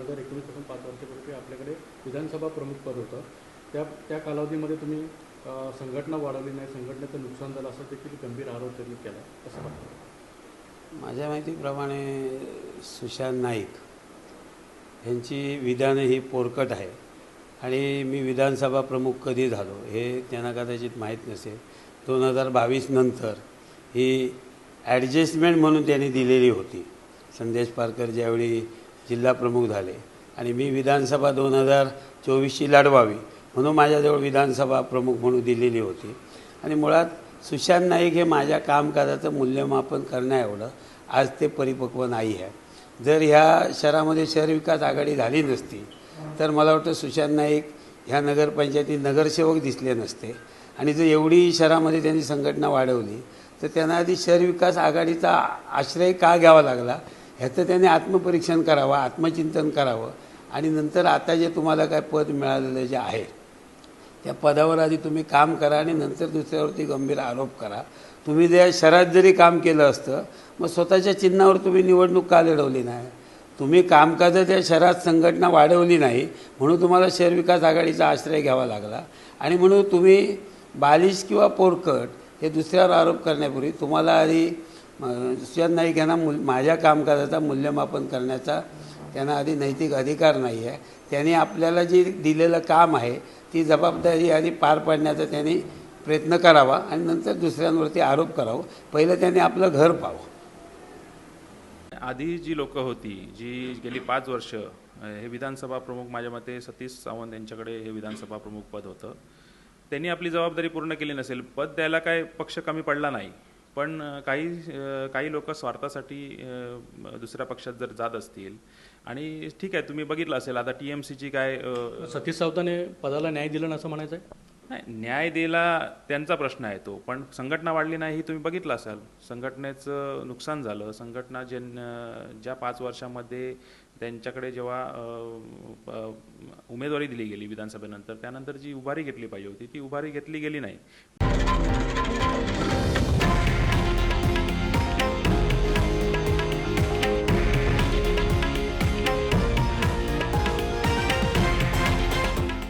2019 पासून 5 वर्षापूर्वी आपल्याकडे विधानसभा प्रमुख पद होतं. त्या कालावधीमध्ये तुम्ही संघटना वाढवली नाही, संघटनेचं नुकसान झालं असं देखील गंभीर आरोप त्यांनी केला. कसं वाटतं? माझ्या माहितीप्रमाणे सुशांत नाईक यांची विधानं ही पोरकट आहे आणि मी विधानसभा प्रमुख कधी झालो हे त्यांना कदाचित माहीत नसेल. 2022 नंतर ही ॲडजस्टमेंट म्हणून त्यांनी दिलेली होती. संदेश पारकर ज्यावेळी जिल्हा प्रमुख झाले आणि मी विधानसभा 2024ची लढवावी म्हणून माझ्याजवळ विधानसभा प्रमुख म्हणून दिलेली होती. आणि मुळात सुशांत नाईक हे माझ्या कामकाजाचं मूल्यमापन करण्याएवढं आज ते परिपक्व नाही आहे. जर ह्या शहरामध्ये शहर विकास आघाडी झाली नसती तर मला वाटतं सुशांत नाईक ह्या नगरपंचायतीत नगरसेवक दिसले नसते. आणि जर एवढी शहरामध्ये त्यांनी संघटना वाढवली तर त्यांना आधी शहर विकास आघाडीचा आश्रय का घ्यावा लागला ह्याचं त्यांनी आत्मपरीक्षण करावं, आत्मचिंतन करावं. आणि नंतर आता जे तुम्हाला काय पद मिळालेलं जे आहे त्या पदावर आधी तुम्ही काम करा आणि नंतर दुसऱ्यावरती गंभीर आरोप करा. तुम्ही जर शहरात जरी काम केलं असतं मग स्वतःच्या चिन्हावर तुम्ही निवडणूक का लढवली नाही? तुम्ही कामकाजात त्या शहरात संघटना वाढवली नाही म्हणून तुम्हाला शहर विकास आघाडीचा आश्रय घ्यावा लागला. आणि म्हणून तुम्ही बालिश किंवा पोरकट हे दुसऱ्यावर आरोप करण्यापूर्वी तुम्हाला आधी सुशांत नाईक यांना माझ्या कामकाजाचा मूल्यमापन करण्याचा त्यांना आधी नैतिक अधिकार नाही आहे. त्यांनी आपल्याला जे दिलेलं काम आहे ती जबाबदारी आधी पार पाडण्याचा त्यांनी प्रयत्न करावा आणि नंतर दुसऱ्यांवरती आरोप करावा. पहिलं त्यांनी आपलं घर पाहावं. आधी जी लोकं होती जी गेली 5 वर्ष हे विधानसभा प्रमुख, माझ्या मते सतीश सावंत यांच्याकडे हे विधानसभा प्रमुख पद होतं. त्यांनी आपली जबाबदारी पूर्ण केली नसेल. पद द्यायला काय पक्ष कमी पडला नाही, पण काही लोक स्वार्थासाठी दुसऱ्या पक्षात जर जात असतील आणि ठीक आहे, तुम्ही बघितलं असेल आता TMCची काय सतीश सावंतांनी पदाला न्याय दिला असं म्हणायचं आहे? नाही, न्याय दिला त्यांचा प्रश्न आहे तो, पण संघटना वाढली नाही ही तुम्ही बघितलं असाल. संघटनेचं नुकसान झालं. संघटना ज्या 5 वर्षामध्ये त्यांच्याकडे जेव्हा उमेदवारी दिली गेली विधानसभेनंतर, त्यानंतर जी उभारी घेतली पाहिजे होती ती उभारी घेतली गेली नाही.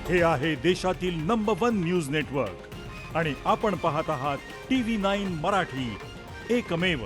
हे आहे देशातील नंबर 1 न्यूज नेटवर्क आणि आपण पाहत आहात TV9 मराठी, एकमेव.